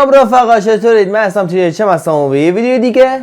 سلام رفقا، چطورید؟ من هستم توی هستم و یه ویدیو دیگه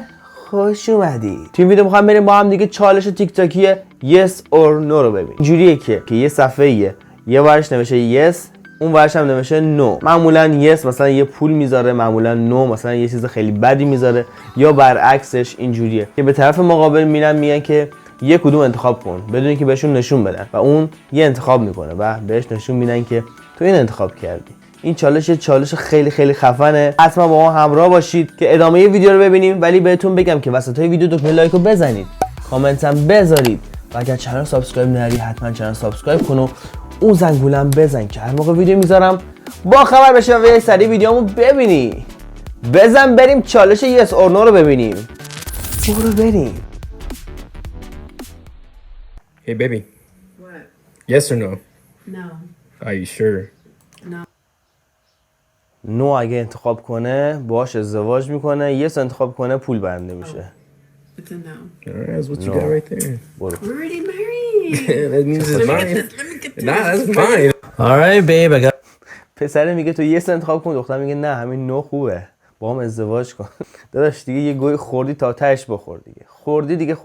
خوش اومدید. توی این ویدیو میخوام بریم با هم دیگه چالش تیک تاکی yes or no رو ببینیم. اینجوریه که یه صفحه‌ایه، یه ورش نوشته yes، اون ورش هم نوشته no. معمولا yes مثلا یه پول میذاره، معمولا no مثلا یه چیز خیلی بدی میذاره، یا برعکسش اینجوریه که به طرف مقابل میگن که یه کدوم انتخاب کن بدون اینکه بهشون نشون بدن و اون یه انتخاب میکنه و بهش نشون میدن که تو این انتخاب کردی. این چالش خیلی خفنه. حتما با ما همراه باشید که ادامه ویدیو رو ببینیم، ولی بهتون بگم که وسطای ویدیو دکمه لایک رو بزنید، کامنت هم بذارید و اگر چنل سابسکرایب نداری حتما چنل سابسکرایب کن و اون زنگوله هم بزن که هر موقع ویدیو میذارم با خبر بشه و یه سری ویدیومو ببینی. بزن بریم چالش yes or no رو ببینیم. برو بریم. Hey baby. What? Yes or no? No. Are you sure? No. نو اگه انتخاب کنه باهاش ازدواج میکنه، یس انتخاب کنه پول برنده میشه. It's a no. Alright, that's what you No. got right there. برو. We're already married. That means it's mine. Let me get Nah, that's mine. Alright, babe, I got. پسره میگه تو یس انتخاب کن، دختر میگه نه همین نو خوبه، با هم ازدواج کن. داداش دیگه یه گوی خوردی تا تهش بخور دیگه. خوردی دیگه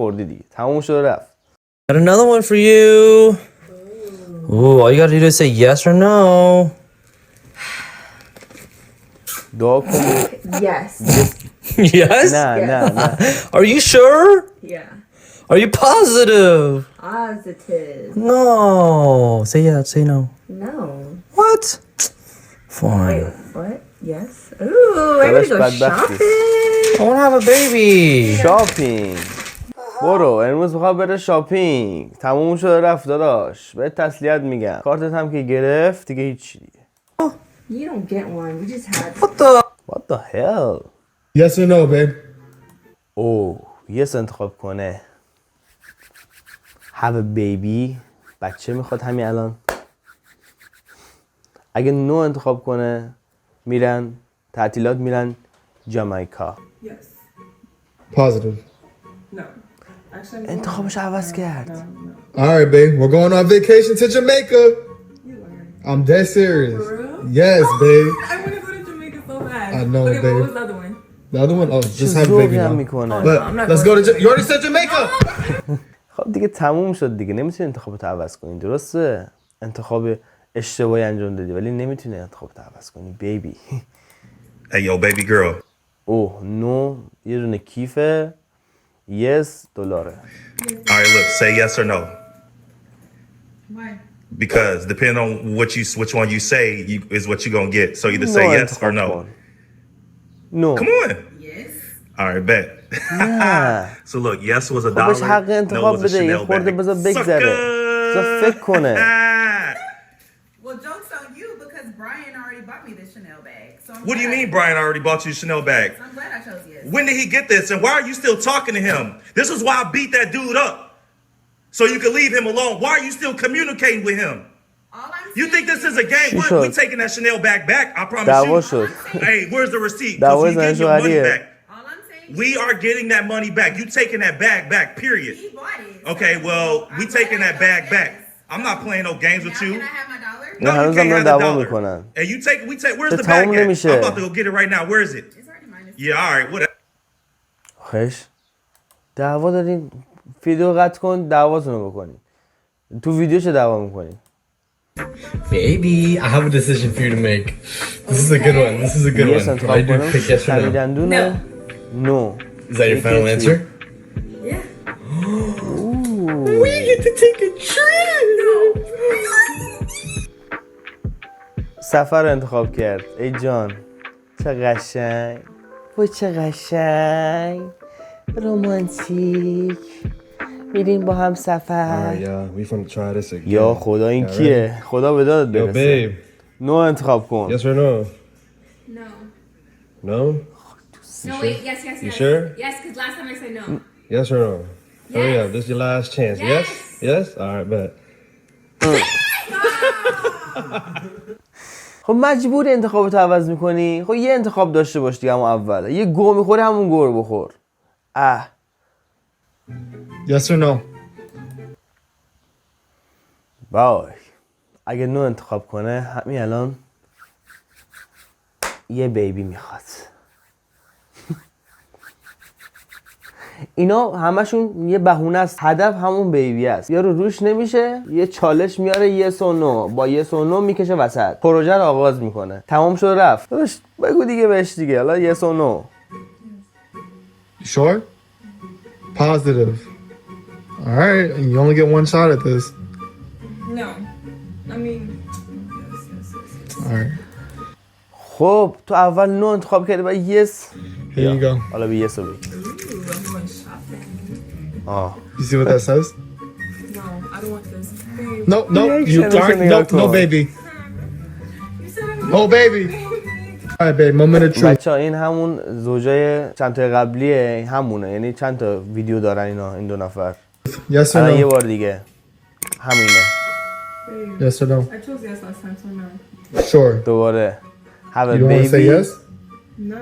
تموم شد رفت. Got another one for you. Ooh, all you gotta do is say yes or no. دعا کن. Yes. Yes? نه. Are you sure? Yeah. Are you positive? Positive. No. Say yeah, say no. No. What? Fine. Wait, what? Yes. Ooh, I gotta go بدبختی. shopping. I wanna have a baby. شاپینگ. برو امروز میخواد بره شاپینگ. تموم شده رفت داداش. به تسلیت میگم. کارتت هم که گرفت دیگه هیچ دیگه. You don't get one. We just had. What the hell? Yes or no, babe? یس انتخاب کنه. Have a baby. بچه میخواد همین الان. اگه نو انتخاب کنه میرن تعطیلات، میرن جامائیکا. Yes. Positive. No. Actually, انتخابش عوض کرد. All right, babe. We're going on vacation to Jamaica. I'm dead serious. For real? Yes, babe. I want to go to Jamaica so bad. I know, okay, babe. what was the other one? The other one? Oh, just have a ذوقی baby هم now. میکنه. But I'm not let's going go to You already said Jamaica? خب دیگه تموم شد دیگه، نمیتونی انتخابت عوض کنی. درسته انتخاب اشتباهی انجام دادی ولی نمیتونی انتخابت عوض کنی بیبی. Hey, yo, baby girl. اوه نو یه دونه کیفه، یس دلاره. All right, look, say yes or no. Why? Because depending on which one you say, is what you're gonna get. So either say yes or no. نو. Come on. Yes. All right, bet. نه. So look, yes was $1. خب بهش حق No انتخاب was a بده، یه Chanel خورده bag. بذار بگذره، بذار فکر کنه. Well, joke's on you because Brian already bought me this Chanel bag. So I'm What do you glad mean Brian already bought you a Chanel bag? I'm glad I chose yes. When did he get this and why are you still talking to him? This is why I beat that dude up. So you can leave him alone. Why are you still communicating with him? All I'm You think this is a game? We taking that Chanel bag back. I promise دعوا you. شد. Hey, where's the receipt? دعوا Because we getting your money زنشوهریه. back. all I'm saying We are getting that money back. You taking that bag back, period. he bought it. Okay, well, I'm we glad taking I that chose bag yes. back. I'm not playing no games Now with can you. I have my dollar? نه No, you هنوز can't هم have the دعوا dollar. میکنن. And you take, where's the تموم bag at? نمیشه. I'm about to go get it right now. Where is it? It's already mine. Yeah, all right, whatever. خش دعوا دارین، ویدیو قطع کن دعواتون رو بکنین. تو ویدیو چه دعوا میکنین؟ Baby, I have a decision for you to make. This is a good one. This is a good یس one. I انتخاب do کنم. pick yes or no. خمیدندونه نو. Is that your final answer? Yeah. We get to take a trip. سفر رو انتخاب کرد. ای جان چه قشنگ، وای چه قشنگ، رومانتیک، میریم با هم سفر. Yeah, we finna try this again. یا خدا این کیه؟ خدا به دادت Yo, برسه. babe. نو انتخاب کن. Yes or no? No. No? No, wait, yes. You sure? Yes, because last time I said no. Yes or no? Hurry Yes. up. This is your last chance. Yes. Yes? All right, bet. خب مجبوری انتخابتو عوض میکنی. خب یه انتخاب داشته باش دیگه، همون اول یه گو میخوری همون گو رو بخور. Yes or no? وای اگه نو انتخاب کنه همین الان یه بیبی میخواد. اینا همشون یه بهونه است، هدف همون بیبی است. یارو روش نمیشه، یه چالش میاره یس و نو، با یس و نو میکشه وسط، پروژه رو آغاز میکنه. تمام شد رفت. داداش بگو دیگه بهش دیگه، حالا یس و نو. You sure? Positive. All right, and you only get one shot at this. No. I mean, yes. All right, خب تو اول نو انتخاب کردی و یس. here you go. حالا به یس رو بگی. Ooh, I'm going shopping. آه. You see what that says? No, I don't want this. Babe. No, no, you Reaction all right? is No, no, in baby. You said I No, baby. All right, babe. Moment of truth. بچه ها این همون زوجای چند تا قبلیه، همونه. یعنی چند تا ویدیو دارن اینا، این دو نفر. Yes or الان یه no? بار دیگه همینه. Babe. Yes or no? I chose yes last time, so no. Sure. دوباره have a You don't want to say baby. yes? No.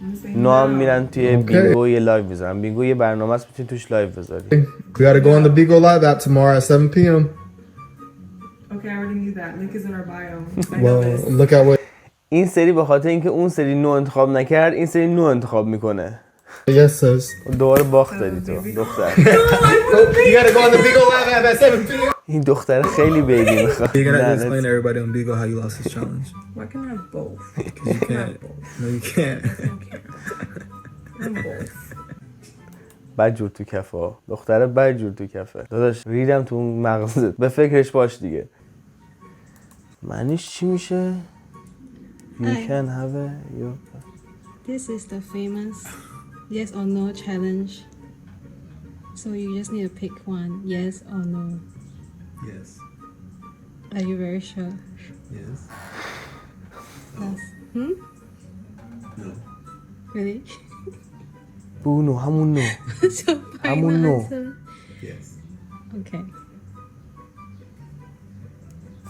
I'm saying نو هم میرن توی Okay. بینگو یه لایو بذارن. بینگو یه برنامه است، میتونی توش لایو بذاری. We gotta go on the Bigo Live app tomorrow at 7 p.m. Okay, I already knew that. Link is in our bio. I know Well, this. look at what این سری به خاطر اینکه اون سری نو انتخاب نکرد، این سری نو انتخاب میکنه. yes says. دوباره باخت داری تو دختر. You gotta go on the Bigo Live app at 7 p.m. این دختر خیلی بیبی میخواد. You gotta explain to everybody on Bigo how you lost this challenge. Why can't I have both? You can't. No, you can't. I'm both. بدجور تو کفه. دختره بدجور تو کفه. داداش ریدم تو اون مغزت. به فکرش باش دیگه. معنیش چی میشه؟ You can have a your... This is the famous yes or no challenge. So you just need to pick one, yes or no. Yes. Are you very sure? Yes. Yes. Hmm? No. Really? بونو همون نو. So همون final نو. answer. Yes. Okay.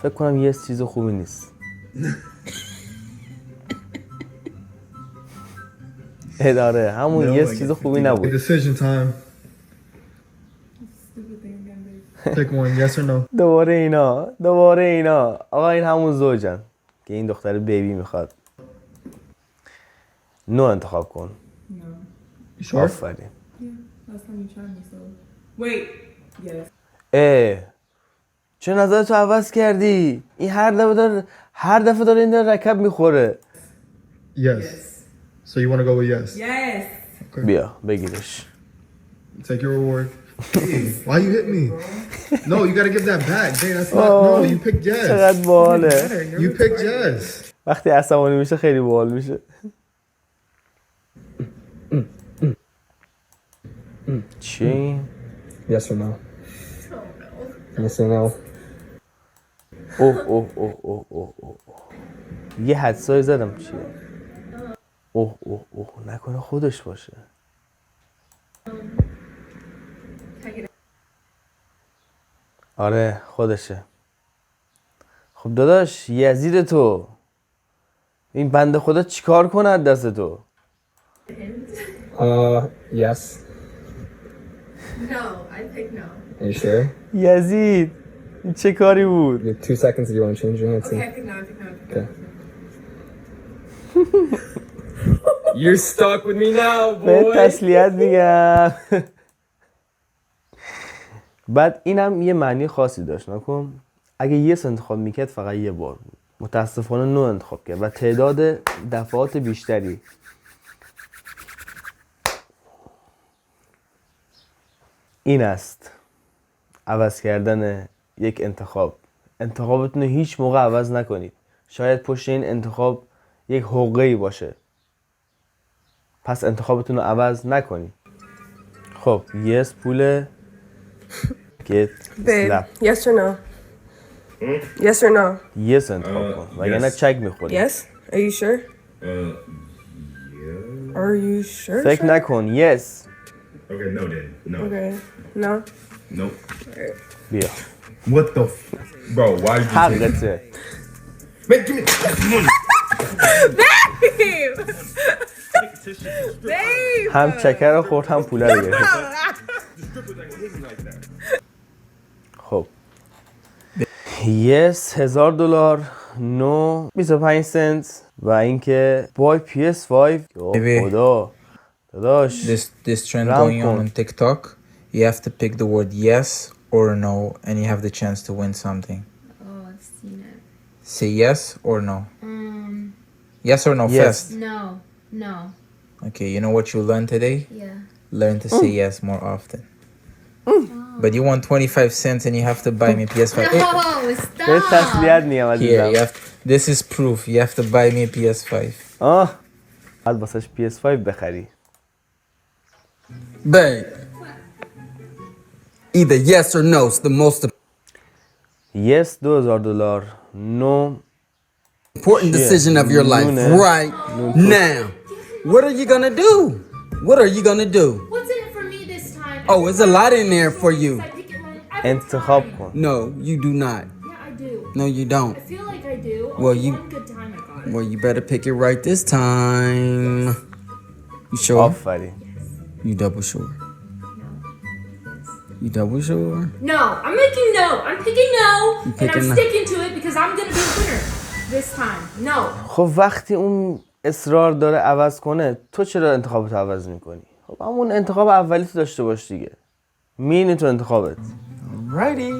فکر کنم یه چیز خوبی نیست. اداره همون No, یه I چیز get خوبی 50. نبود. Decision time. Stupid thing again, babe. Pick one, yes or no. دوباره اینا. آقا این همون زوجن که این دختر بیبی میخواد. نو انتخاب کن. No. You sure? آفرین. Yeah, last time you tried me, so. Wait. Yes. چه نظرتو عوض کردی؟ این هر دفعه داره این رکب میخوره. Yes. So you want to go with yes? Yes. بیا بگیرش. Take your reward. Hey, why you hit me? No, you gotta give that back. Hey, that's not. No, you picked yes. چقدر باحاله. You picked yes. وقتی عصبانی میشه خیلی باحال میشه. چی؟ Yes or no? Yes or no? اوه یه حدسایی زدم چیه؟ اوه نکنه خودش باشه. آره خودشه. خب داداش یزید تو این بنده خدا چیکار کنه از دست تو؟ Yes. No, I pick no. Are you sure? یزید این چه کاری بود؟ You have 2 seconds if you want to change your answer. Okay, I pick no, I pick no, I pick no. Okay. You're stuck with me now, به boy. تسلیت میگم. بعد اینم یه معنی خاصی داشت. نکن اگه یس انتخاب میکرد فقط یه بار بود. متاسفانه نو انتخاب کرد و تعداد دفعات بیشتری. این است عوض کردن یک انتخاب. انتخابتون رو هیچ موقع عوض نکنید. شاید پشت این انتخاب یک حقه‌ای باشه. پس انتخابتون رو عوض نکنید. خب یس پول get Babe, slap. yes or no? Yes or no? یس انتخاب کن وگرنه چک میخوری. Yes? Are you sure? Are you sure? فکر نکن. یس. Okay, no then. No. Okay. No? Nope. بیا What the bro, why you حقته. Man, give me Babe! هم چکر رو خورد هم پوله رو گرفت. خب یس $1000 نو 25 سنت و اینکه بای PS5 اوه خدا داداش This trend going on TikTok, you have to pick the word yes or no and you have the chance to win something. Oh, I've seen it. Say yes or no. Yes or no fast. No. Okay, you know what you learned today? Yeah. Learn to say yes more often. But you want 25 cents and you have to buy me PS5. No, به stop. تسلیت نیم Here, عزیزم. you have this is proof. You have to buy me a PS5. باید واسش PS5 بخری. Babe. Either yes or no is the most Yes $2000 No important decision of your life right now. What are you gonna do? What are you gonna do? What's in it for me this time? Oh, there's a lot in there for you. انتخاب کن. No, you do not. Yeah, I do. No, you don't. I feel like I do. Well, Only you one good time I got it. well, you better pick it right this time. You sure? آفرین. You double sure? You double sure? No, I'm making no. I'm picking no, and picking I'm no. sticking to it because I'm gonna be a winner this time. No. خب وقتی اون اصرار داره عوض کنه تو چرا انتخابت عوض میکنی؟ خب همون انتخاب اولی تو داشته باش دیگه. مینی تو انتخابت. Righty.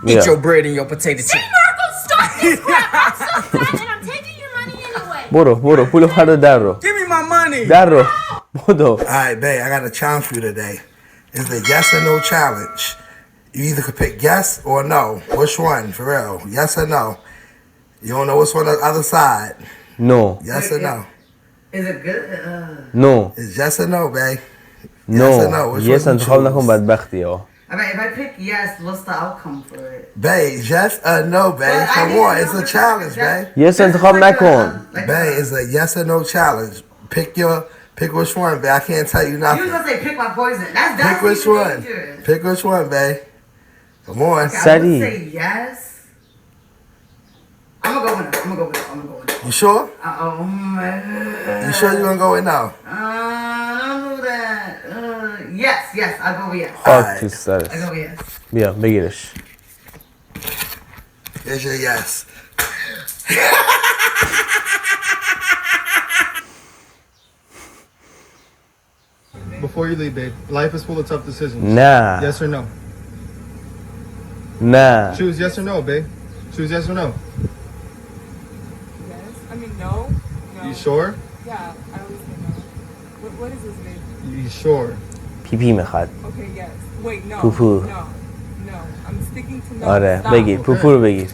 Eat your bread and your potato chip. Marco, stop this crap! I'm so fat and I'm taking your money anyway. برو پولو فردا در رو. Give me my money. در رو. بدو. Alright, babe, I got a challenge for you today. It's the yes or no challenge. You either could pick yes or no. Which one, for real? Yes or no? You don't know which one on the other side. No. Yes or no? Is it good? No. It's yes or no, babe. No. Yes or no? Which Yes one you انتخاب choose? نکن بدبختی ها. I mean, if I pick yes, what's the outcome for it? Babe, yes or no, babe. Well, I Come need on, to it's know a the challenge, challenge. babe. Yes انتخاب نکن. Babe, it's a yes or no challenge. Pick which one, babe. I can't tell you You was nothing. gonna say pick my poison. That's Pick which even one. dangerous. Pick which one, babe. Come on. Okay, I Sadi. would say yes. I'm gonna go with no. You sure? Uh-oh. You sure you gonna go with no? Don't do that. Yes, I'll go with yes. خاک تو سرت. I'll go with yes. بیا بگیرش. Here's your yes. Before you leave, babe, life is full of tough decisions. نه. Yes or no? نه. Choose yes or no, babe. Choose yes or no. Yes. I mean, no. No. You sure? Yeah, I always say no. What is his name? You sure? پیپی میخواد. Okay, yes. Wait, no. Poo-poo. No. No. I'm sticking to no. آره Stop. بگیر پوپو رو بگیر.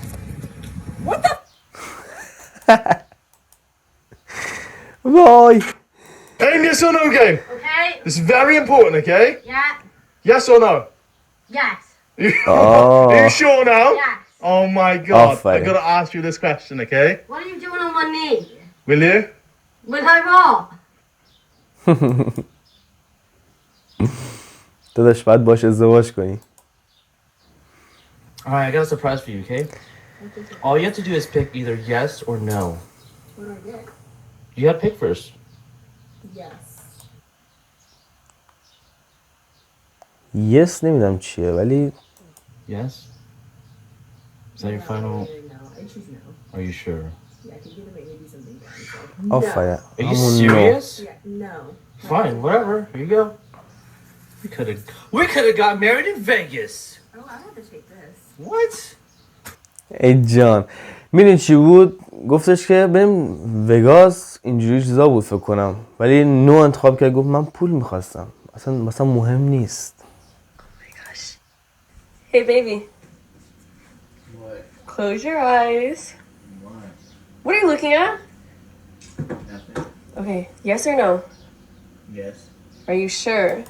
What the? وای. Hey, yes or no game. Okay. This is very important, okay? Yeah. Yes or no? Yes. Are you sure now? Yes. Oh my god. Off, I gotta ask you this question, okay? What are you doing on one knee? Will you? Will I roll? داداش باید باش ازدواج کنی. Alright, I got a surprise for you, okay? All you have to do is pick either yes or no. What do I get? You gotta pick first. Yes. یس نمیدونم چیه ولی Yes? Is that your final? No, I choose no. Are you sure? Yeah, I can get away maybe something done. آفرین. Are you serious? Yeah, no. Fine, whatever. Here you go. We could have got married in Vegas. Oh, I have to take this. What? ای جان. میدونی چی بود؟ گفتش که بریم وگاس اینجوری چیزا بود فکر کنم ولی نو انتخاب کرد گفت من پول میخواستم مثلا مهم نیست. Hey, baby. What? Close your eyes. What are you looking at? Nothing. Okay, yes or no? Yes. Are you sure?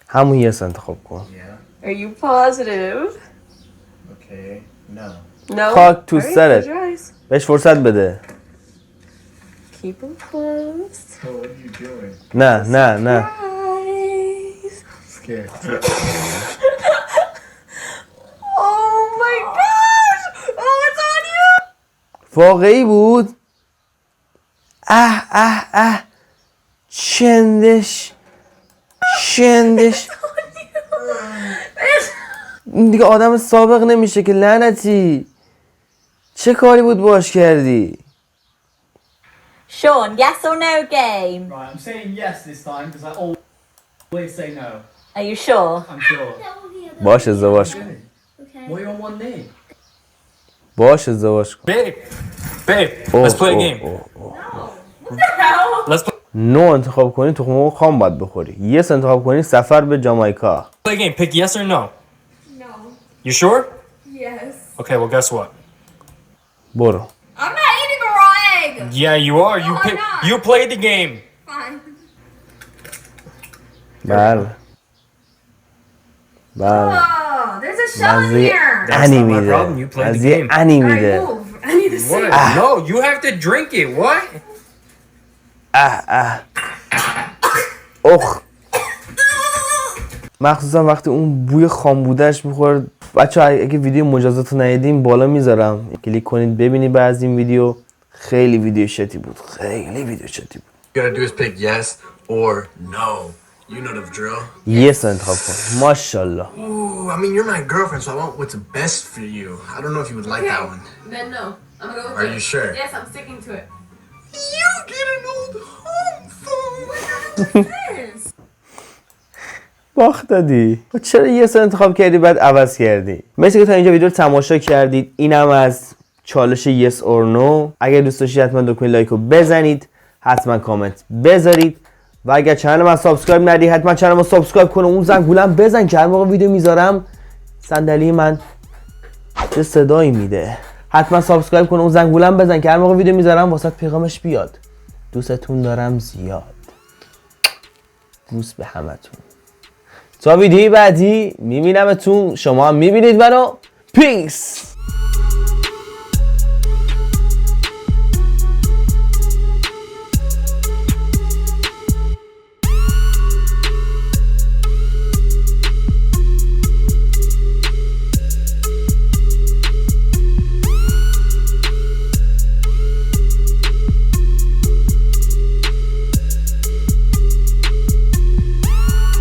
همون یس انتخاب کن. Yeah. Are you positive? Okay. No. No? خاک تو Alright, سرت. close your eyes. بهش فرصت بده. Keep them closed. So what are you doing? نه. Eyes. Scared. Oh my gosh! Oh, it's on you! واقعی بود؟ چندش این دیگه آدم سابق نمیشه که لعنتی. چه کاری بود باش کردی؟ Sean, yes or no game? Right, I'm saying yes this time because I always say no. Are you sure? I'm sure. باش ازدواج کن. What are you on one knee? باش ازدواج کن. Babe, let's play a game. Let's play نو انتخاب کنی تخم مرغ خام باید بخوری. یس انتخاب کنی سفر به جامائیکا. a game. Pick yes or no. No. You sure? Yes. Okay, well guess what? برو. I'm not eating a raw egg. Yeah, you are. No, I'm not. You played the game. Fine. بله. بله. Oh, there's a shell in مزه here. انی not my میده. problem. You played the مزه game. انی Alright, میده. move. I need to see. What? No, you have to drink it. What? اخ. مخصوصا وقتی اون بوی خام بودش میخورد. بچه‌ها اگه ویدیو مجازات رو ندیدین بالا میذارم کلیک کنید ببینید بعد از این ویدیو. خیلی ویدیو شتی بود. خیلی ویدیو شتی بود. You gotta do is pick yes or no. You know the drill. یس انتخاب کن. ماشاءالله. Ooh, I mean, you're my girlfriend, so I want what's best for you. I don't know if you would like that one. Then no. I'm gonna go with Are it. you sure? Yes, I'm sticking to it. You get an old home phone. Yes. باخت دادی. چرا یس انتخاب کردی بعد عوض کردی؟ مرسی که تا اینجا ویدیو رو تماشا کردید. اینم از چالش یس اور نو. اگر دوست داشتید حتما دکمه لایک رو بزنید. حتما کامنت بذارید. و اگر چنل من سابسکرایب ندید حتما چنل من سابسکرایب کن و اون زنگولم بزن که هر موقع ویدیو میذارم صندلی من چه صدایی میده. حتما سابسکرایب کن و اون زنگولم بزن که هر موقع ویدیو میذارم واسط پیغامش بیاد. دوستتون دارم زیاد. دوست به همتون. تا ویدیوی بعدی میبینمتون. شما هم میبینید منو. پیس.